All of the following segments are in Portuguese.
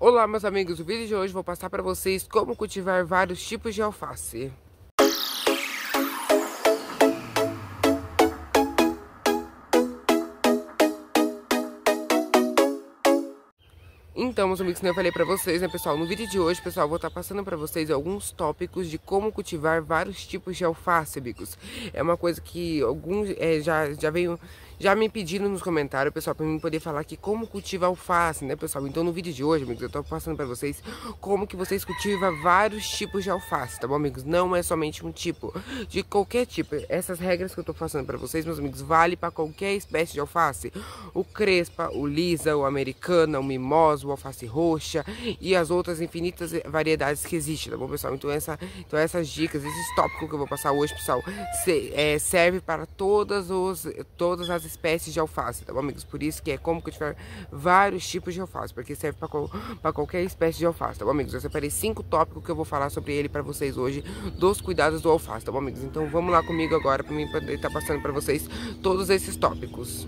Olá, meus amigos, no vídeo de hoje vou passar para vocês como cultivar vários tipos de alface. Então, meus amigos, como eu falei pra vocês, né, pessoal, no vídeo de hoje, pessoal, eu vou estar passando pra vocês alguns tópicos de como cultivar vários tipos de alface, amigos. É uma coisa que alguns já me pediram nos comentários, pessoal, pra mim poder falar aqui como cultiva alface, né, pessoal? Então, no vídeo de hoje, amigos, eu tô passando pra vocês como que vocês cultivam vários tipos de alface, tá bom, amigos? Não é somente um tipo, de qualquer tipo. Essas regras que eu tô passando pra vocês, meus amigos, vale pra qualquer espécie de alface. O crespa, o lisa, o americana, o mimosa, o alface roxa e as outras infinitas variedades que existem, tá bom, pessoal? Então essas dicas, esses tópicos que eu vou passar hoje, pessoal, serve para todas as espécies de alface, tá bom, amigos? Por isso que é como cultivar vários tipos de alface, porque serve para qualquer espécie de alface, tá bom, amigos? Eu separei 5 tópicos que eu vou falar sobre ele para vocês hoje, dos cuidados do alface, tá bom, amigos? Então vamos lá comigo agora para mim poder estar passando para vocês todos esses tópicos.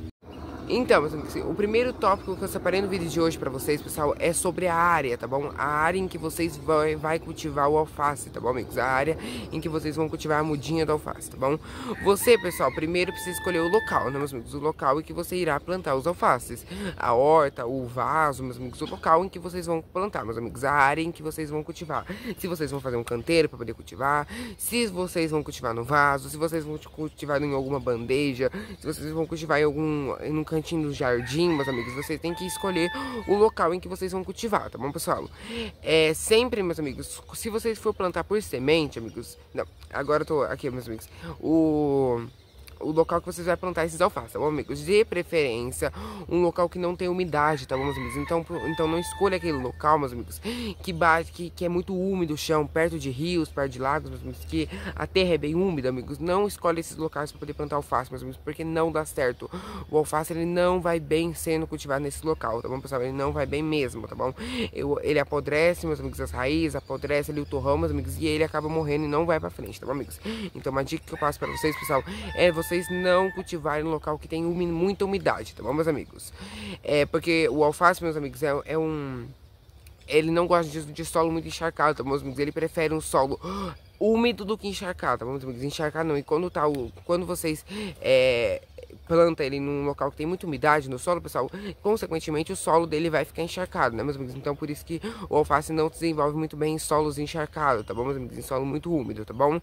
Então, o primeiro tópico que eu separei no vídeo de hoje pra vocês, pessoal, é sobre a área, tá bom? A área em que vocês vai cultivar o alface, tá bom, amigos? A área em que vocês vão cultivar a mudinha do alface, tá bom? Você, pessoal, primeiro precisa escolher o local, né, meus amigos? O local em que você irá plantar os alfaces. A horta, o vaso, meus amigos, o local em que vocês vão plantar, meus amigos. A área em que vocês vão cultivar. Se vocês vão fazer um canteiro pra poder cultivar, se vocês vão cultivar no vaso, se vocês vão cultivar em alguma bandeja, se vocês vão cultivar em um cantinho do jardim, meus amigos, vocês têm que escolher o local em que vocês vão cultivar, tá bom, pessoal? Sempre, meus amigos, se vocês for plantar por semente, amigos, não, agora eu tô aqui, meus amigos, o local que vocês vão plantar esses alfaces, tá bom, amigos? De preferência, um local que não tem umidade, tá bom, meus amigos? Então não escolha aquele local, meus amigos, que é muito úmido o chão, perto de rios, perto de lagos, meus amigos, que a terra é bem úmida, amigos. Não escolha esses locais para poder plantar alface, meus amigos, porque não dá certo. O alface, ele não vai bem sendo cultivado nesse local, tá bom, pessoal? Ele não vai bem mesmo, tá bom? Ele apodrece, meus amigos, as raízes, apodrece ali o torrão, meus amigos, e ele acaba morrendo e não vai pra frente, tá bom, amigos? Então uma dica que eu passo pra vocês, pessoal, é vocês não cultivarem em local que tem muita umidade, tá bom, meus amigos? Porque o alface, meus amigos, ele não gosta de solo muito encharcado, tá bom, meus amigos? Ele prefere um solo úmido do que encharcado, tá bom, meus amigos? Encharcado não. E quando vocês planta ele num local que tem muita umidade no solo, pessoal, consequentemente o solo dele vai ficar encharcado, né, meus amigos? Então por isso que o alface não desenvolve muito bem em solos encharcados, tá bom, meus amigos? Em solo muito úmido, tá bom?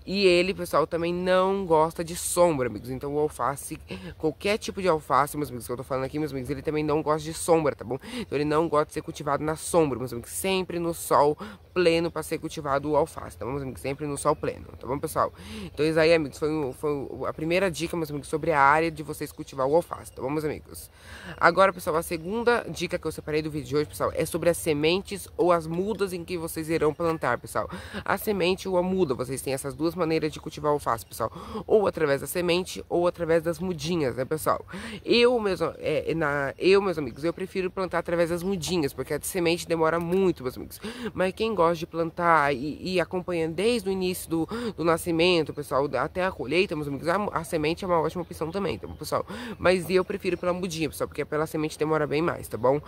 E ele, pessoal, também não gosta de sombra, amigos. Então o alface, qualquer tipo de alface, meus amigos, que eu tô falando aqui, meus amigos, ele também não gosta de sombra, tá bom? Então ele não gosta de ser cultivado na sombra, meus amigos, sempre no sol pleno para ser cultivado o alface, tá bom, meus amigos? Sempre no sol pleno, tá bom, pessoal? Então isso aí, amigos, foi a primeira dica, meus amigos, sobre a área de vocês cultivar o alface, tá bom, meus amigos? Agora, pessoal, a segunda dica que eu separei do vídeo de hoje, pessoal, é sobre as sementes ou as mudas em que vocês irão plantar, pessoal. A semente ou a muda, vocês têm essas duas maneiras de cultivar o alface, pessoal. Ou através da semente ou através das mudinhas, né, pessoal? Meus amigos, eu prefiro plantar através das mudinhas, porque a de semente demora muito, meus amigos. Mas quem gosta de plantar e acompanha desde o início do nascimento, pessoal, até a colheita, meus amigos, a semente é uma ótima opção também, tá bom, pessoal? Mas eu prefiro pela mudinha, pessoal, porque pela semente demora bem mais, tá bom?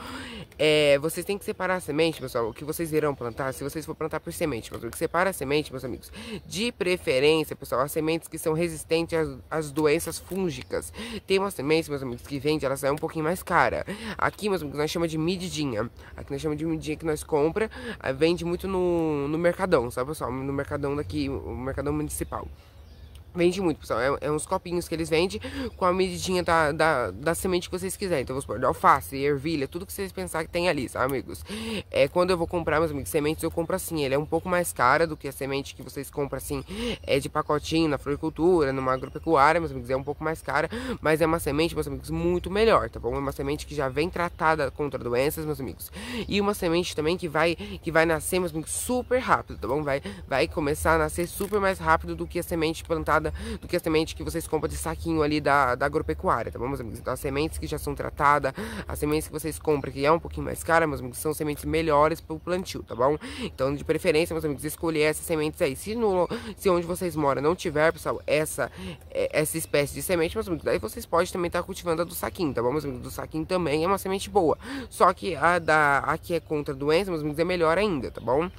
Vocês têm que separar a semente, pessoal, o que vocês irão plantar, se vocês for plantar por semente, meus amigos, separa a semente, meus amigos, de preferência, pessoal, as sementes que são resistentes às doenças fúngicas. Tem umas sementes, meus amigos, que vende, elas é um pouquinho mais cara. Aqui, meus amigos, nós chamamos de medidinha. Aqui nós chamamos de medidinha que nós compra, vende muito no Mercadão, sabe, pessoal? No Mercadão daqui, o Mercadão Municipal. Vende muito, pessoal. É uns copinhos que eles vendem com a medidinha da semente que vocês quiserem. Então, vamos supor, de alface, ervilha, tudo que vocês pensarem que tem ali, sabe, amigos? Quando eu vou comprar, meus amigos, sementes, eu compro assim. Ele é um pouco mais cara do que a semente que vocês compram, assim, de pacotinho na floricultura, numa agropecuária, meus amigos. É um pouco mais cara, mas é uma semente, meus amigos, muito melhor, tá bom? É uma semente que já vem tratada contra doenças, meus amigos. E uma semente também que vai nascer, meus amigos, super rápido, tá bom? Vai começar a nascer super mais rápido do que a semente plantada tratada do que a semente que vocês compram de saquinho ali da agropecuária, tá bom, meus amigos? Então as sementes que já são tratadas, as sementes que vocês compram que é um pouquinho mais cara, meus amigos, são sementes melhores pro plantio, tá bom? Então de preferência, meus amigos, escolher essas sementes aí. Se onde vocês moram não tiver, pessoal, essa espécie de semente, meus amigos, daí vocês podem também estar cultivando a do saquinho, tá bom, meus amigos? Do saquinho também é uma semente boa, só que a que é contra a doença, meus amigos, é melhor ainda, tá bom?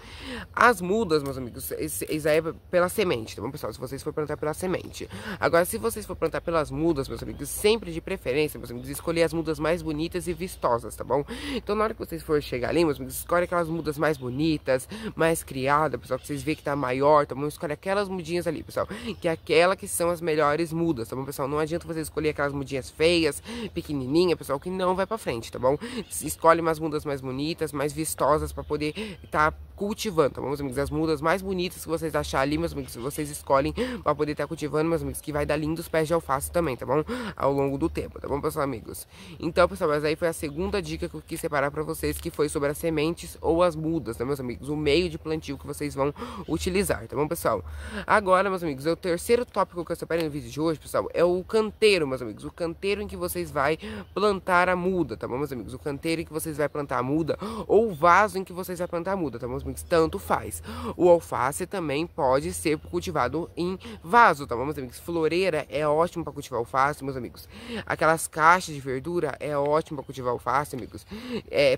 As mudas, meus amigos, isso aí é pela semente, tá bom, pessoal? Se vocês for plantar pela semente. Agora, se vocês for plantar pelas mudas, meus amigos, sempre de preferência, meus amigos, escolher as mudas mais bonitas e vistosas, tá bom? Então, na hora que vocês for chegar ali, meus amigos, escolhe aquelas mudas mais bonitas, mais criadas, pessoal, que vocês veem que tá maior, tá bom? Escolhe aquelas mudinhas ali, pessoal, que é aquela que são as melhores mudas, tá bom, pessoal? Não adianta você escolher aquelas mudinhas feias, pequenininha, pessoal, que não vai pra frente, tá bom? Escolhe umas mudas mais bonitas, mais vistosas pra poder estar cultivando, tá bom, meus amigos? As mudas mais bonitas que vocês acharem ali, meus amigos, vocês escolhem pra poder estar cultivando, meus amigos, que vai dar lindos pés de alface também, tá bom? Ao longo do tempo, tá bom, pessoal, amigos? Então, pessoal, essa aí foi a segunda dica que eu quis separar pra vocês, que foi sobre as sementes ou as mudas, tá, meus amigos? O meio de plantio que vocês vão utilizar, tá bom, pessoal? Agora, meus amigos, o terceiro tópico que eu separei no vídeo de hoje, pessoal, é o canteiro, meus amigos. O canteiro em que vocês vai plantar a muda, tá bom, meus amigos? O canteiro em que vocês vai plantar a muda ou o vaso em que vocês vai plantar a muda, tá bom, meus amigos? Tanto faz. O alface também pode ser cultivado em vaso, tá bom, meus amigos? Floreira é ótimo para cultivar alface, meus amigos. Aquelas caixas de verdura é ótimo para cultivar alface, amigos.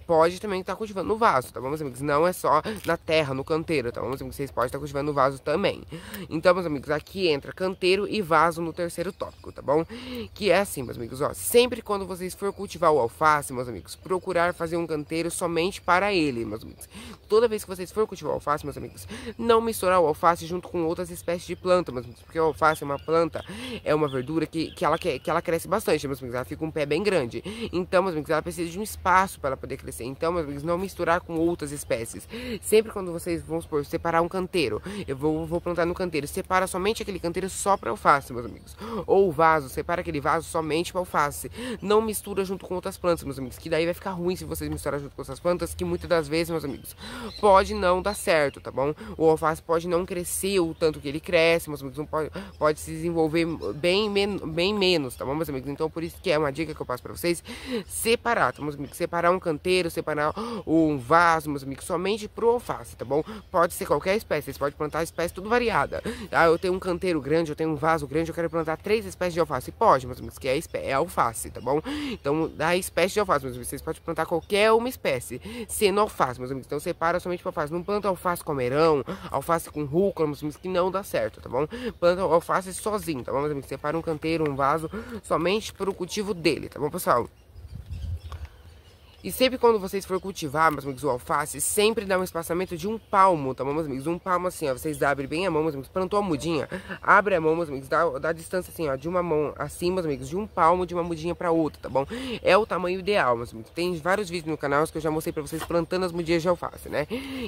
Pode também estar cultivando no vaso, tá bom, meus amigos? Não é só na terra, no canteiro, tá bom, meus amigos? Vocês podem estar cultivando no vaso também. Então, meus amigos, aqui entra canteiro e vaso no terceiro tópico, tá bom? Que é assim, meus amigos, ó, sempre quando vocês for cultivar o alface, meus amigos, procurar fazer um canteiro somente para ele, meus amigos. Toda vez que vocês for cultivar o alface, meus amigos, não misturar o alface junto com outras espécies de planta, meus amigos, porque o alface é uma planta, é uma verdura que ela cresce bastante, meus amigos, ela fica um pé bem grande. Então, meus amigos, ela precisa de um espaço para ela poder crescer. Então, meus amigos, não misturar com outras espécies. Sempre quando vocês vão supor, separar um canteiro, eu vou plantar no canteiro, separa somente aquele canteiro só para alface, meus amigos. Ou o vaso, separa aquele vaso somente para alface. Não mistura junto com outras plantas, meus amigos, que daí vai ficar ruim se vocês misturar junto com outras plantas, que muitas das vezes, meus amigos, pode não dar certo, tá bom? O alface pode não crescer o tanto que ele cresce, meus amigos, não pode se desenvolver bem menos, tá bom, meus amigos? Então, por isso que é uma dica que eu passo pra vocês, separar, tá, meus amigos? Separar um canteiro, separar um vaso, meus amigos, somente pro alface, tá bom? Pode ser qualquer espécie, vocês podem plantar espécie tudo variada. Ah, eu tenho um canteiro grande, eu tenho um vaso grande, eu quero plantar 3 espécies de alface. Pode, meus amigos, que é alface, tá bom? Então, da espécie de alface, meus amigos, vocês podem plantar qualquer uma espécie, sendo alface, meus amigos. Então, separa somente pro alface. Não planta alface com almeirão, alface com rúcula, meus amigos, que não dá certo, tá bom? Planta alface sozinho, tá bom, meus amigos? Separa um canteiro, um vaso, somente para o cultivo dele, tá bom, pessoal? E sempre quando vocês for cultivar, meus amigos, o alface, sempre dá um espaçamento de 1 palmo, tá bom, meus amigos? 1 palmo assim, ó, vocês abrem bem a mão, meus amigos, plantou a mudinha, abre a mão, meus amigos, dá a distância assim, ó, de uma mão assim, meus amigos, de 1 palmo de uma mudinha pra outra, tá bom? É o tamanho ideal, meus amigos. Tem vários vídeos no canal que eu já mostrei pra vocês plantando as mudinhas de alface, né?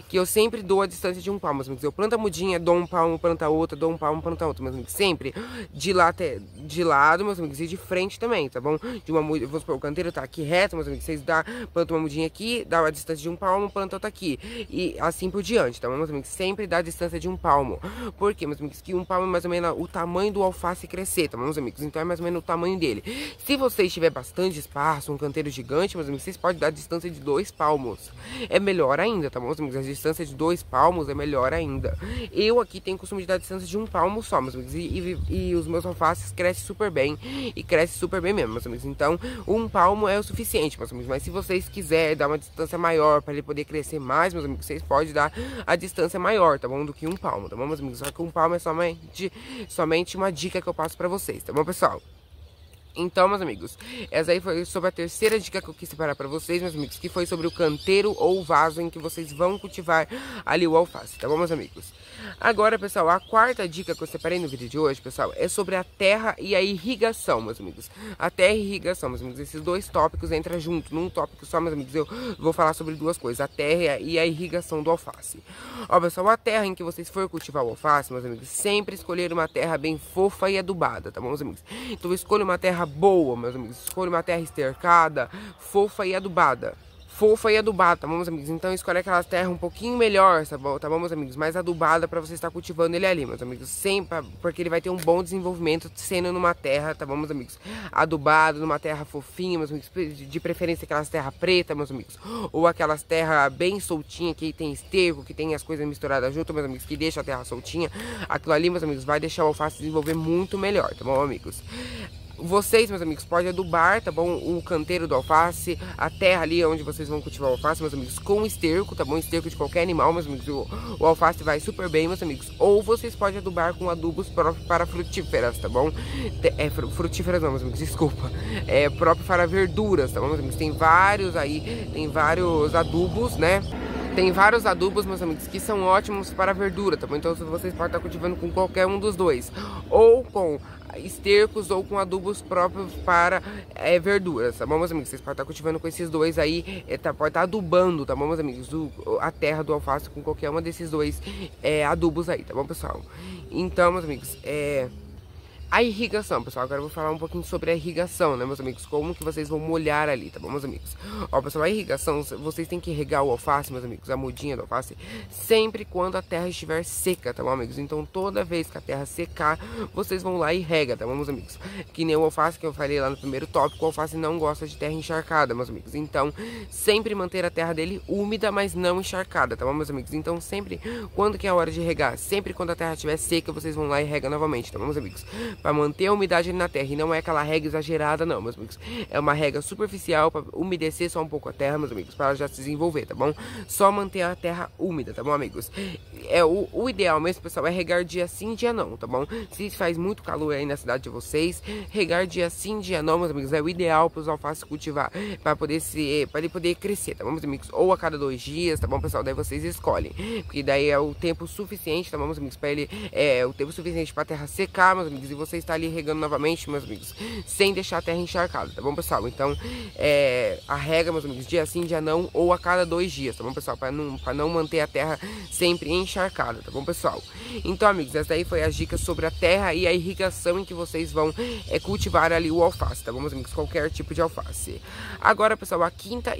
Que eu sempre dou a distância de 1 palmo, meus amigos. Eu planto a mudinha, dou 1 palmo, planta outra, dou 1 palmo, planta outra, meus amigos. Sempre de lado, meus amigos, e de frente também, tá bom? De uma mudinha, vou supor, o canteiro tá aqui reto, meus amigos, vocês plantam uma mudinha aqui, dá a distância de 1 palmo, planta outra aqui. E assim por diante, tá bom, meus amigos? Sempre dá a distância de 1 palmo. Por quê, meus amigos? Que 1 palmo é mais ou menos o tamanho do alface crescer, tá bom, meus amigos? Então é mais ou menos o tamanho dele. Se vocês tiver bastante espaço, um canteiro gigante, meus amigos, vocês podem dar a distância de 2 palmos. É melhor ainda, tá bom, meus amigos? A distância de 2 palmos é melhor ainda. Eu aqui tenho o costume de dar a distância de 1 palmo só, meus amigos. E os meus alfaces crescem super bem. E crescem super bem mesmo, meus amigos. Então, 1 palmo é o suficiente, meus amigos. Mas se vocês quiserem dar uma distância maior para ele poder crescer mais, meus amigos, vocês podem dar a distância maior, tá bom? Do que 1 palmo, tá bom, meus amigos? Só que 1 palmo é somente uma dica que eu passo pra vocês, tá bom, pessoal? Então, meus amigos, essa aí foi sobre a terceira dica que eu quis separar pra vocês, meus amigos, que foi sobre o canteiro ou vaso em que vocês vão cultivar ali o alface, tá bom, meus amigos? Agora, pessoal, a quarta dica que eu separei no vídeo de hoje, pessoal, é sobre a terra e a irrigação, meus amigos. A terra e irrigação, meus amigos, esses dois tópicos entram juntos, num tópico só, meus amigos, eu vou falar sobre duas coisas, a terra e a irrigação do alface. Ó, pessoal, a terra em que vocês for cultivar o alface, meus amigos, sempre escolher uma terra bem fofa e adubada, tá bom, meus amigos? Então, escolha uma terra boa, meus amigos, escolha uma terra estercada, fofa e adubada. fofa e adubada, tá bom, meus amigos? Então escolhe aquela terra um pouquinho melhor, tá bom, meus amigos? Mais adubada pra você estar cultivando ele ali, meus amigos. Sempre, porque ele vai ter um bom desenvolvimento sendo numa terra, tá bom, meus amigos? Adubado, numa terra fofinha, meus amigos. De preferência aquelas terras pretas, meus amigos. Ou aquelas terras bem soltinhas, que tem esterco, que tem as coisas misturadas junto, meus amigos, que deixa a terra soltinha. Aquilo ali, meus amigos, vai deixar o alface desenvolver muito melhor, tá bom, amigos? Vocês, meus amigos, podem adubar, tá bom? O canteiro do alface, a terra ali onde vocês vão cultivar o alface, meus amigos, com esterco, tá bom? Esterco de qualquer animal, meus amigos. O alface vai super bem, meus amigos. Ou vocês podem adubar com adubos próprios para frutíferas, tá bom? Frutíferas não, meus amigos, desculpa. É próprio para verduras, tá bom, meus amigos? Tem vários aí, tem vários adubos, né? Tem vários adubos, meus amigos, que são ótimos para verdura, tá bom? Então vocês podem estar cultivando com qualquer um dos dois. Ou com estercos ou com adubos próprios para verduras, tá bom, meus amigos? Vocês podem estar cultivando com esses dois aí, pode estar adubando, tá bom, meus amigos? A terra do alface com qualquer uma desses dois adubos aí, tá bom, pessoal? Então, meus amigos, a irrigação, pessoal, agora eu vou falar um pouquinho sobre a irrigação, né, meus amigos? Como que vocês vão molhar ali, tá bom, meus amigos? Ó, pessoal, a irrigação, vocês têm que regar o alface, meus amigos, a mudinha do alface, sempre quando a terra estiver seca, tá bom, amigos? Então, toda vez que a terra secar, vocês vão lá e rega, tá bom, meus amigos? Que nem o alface que eu falei lá no primeiro tópico, o alface não gosta de terra encharcada, meus amigos. Então, sempre manter a terra dele úmida, mas não encharcada, tá bom, meus amigos? Então, sempre, quando que é a hora de regar? Sempre quando a terra estiver seca, vocês vão lá e regam novamente, tá bom, meus amigos? Para manter a umidade na terra, e não é aquela rega exagerada não, meus amigos. É uma rega superficial para umedecer só um pouco a terra, meus amigos, para ela já se desenvolver, tá bom? Só manter a terra úmida, tá bom, amigos? O ideal mesmo, pessoal, é regar dia sim, dia não, tá bom? Se faz muito calor aí na cidade de vocês, regar dia sim, dia não, meus amigos, é o ideal para os alfaces cultivar, para ele poder crescer, tá bom, meus amigos? Ou a cada 2 dias, tá bom, pessoal? Daí vocês escolhem, porque daí é o tempo suficiente, tá bom, meus amigos? Para ele o tempo suficiente para a terra secar, meus amigos, e você está ali regando novamente, meus amigos, sem deixar a terra encharcada, tá bom, pessoal? Então, a rega, meus amigos, dia sim, dia não, ou a cada 2 dias, tá bom, pessoal? Para não manter a terra sempre encharcada, tá bom, pessoal? Então, amigos, essa daí foi as dicas sobre a terra e a irrigação em que vocês vão cultivar ali o alface, tá bom, meus amigos? Qualquer tipo de alface. Agora, pessoal, o quinto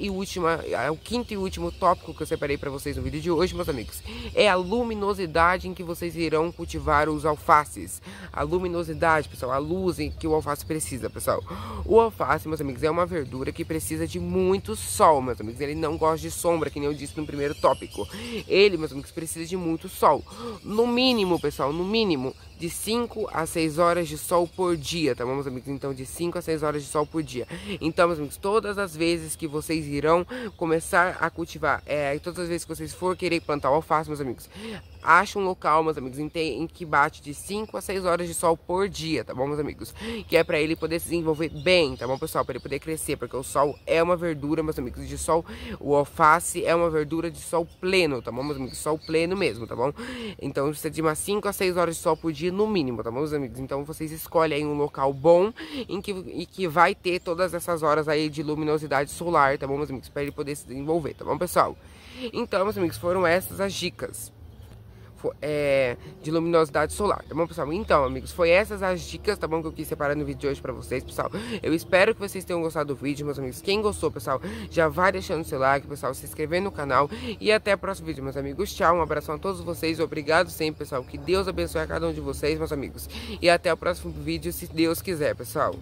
e último tópico que eu separei para vocês no vídeo de hoje, meus amigos, é a luminosidade em que vocês irão cultivar os alfaces. A luminosidade, pessoal, a luz em que o alface precisa, pessoal. O alface, meus amigos, é uma verdura que precisa de muito sol, meus amigos. Ele não gosta de sombra, que nem eu disse no primeiro tópico. Ele, meus amigos, precisa de muito sol. No mínimo, pessoal, no mínimo, de 5 a 6 horas de sol por dia, tá bom, meus amigos? Então, de 5 a 6 horas de sol por dia. Então, meus amigos, todas as vezes que vocês irão começar a cultivar, todas as vezes que vocês for querer plantar o alface, meus amigos, acha um local, meus amigos, em que bate de 5 a 6 horas de sol por dia, tá bom, meus amigos? Que é pra ele poder se desenvolver bem, tá bom, pessoal? Pra ele poder crescer, porque o sol é uma verdura, meus amigos, de sol. O alface é uma verdura de sol pleno, tá bom, meus amigos? Sol pleno mesmo, tá bom? Então, precisa de umas 5 a 6 horas de sol por dia no mínimo, tá bom, meus amigos? Então, vocês escolhem aí um local bom em que vai ter todas essas horas aí de luminosidade solar, tá bom, meus amigos? Pra ele poder se desenvolver, tá bom, pessoal? Então, meus amigos, foram essas as dicas de luminosidade solar, tá bom, pessoal? Então, amigos, foi essas as dicas, tá bom, que eu quis separar no vídeo de hoje pra vocês, pessoal. Eu espero que vocês tenham gostado do vídeo, meus amigos. Quem gostou, pessoal, já vai deixando seu like, pessoal, se inscrever no canal e até o próximo vídeo, meus amigos. Tchau, um abração a todos vocês, obrigado sempre, pessoal. Que Deus abençoe a cada um de vocês, meus amigos. E até o próximo vídeo, se Deus quiser, pessoal.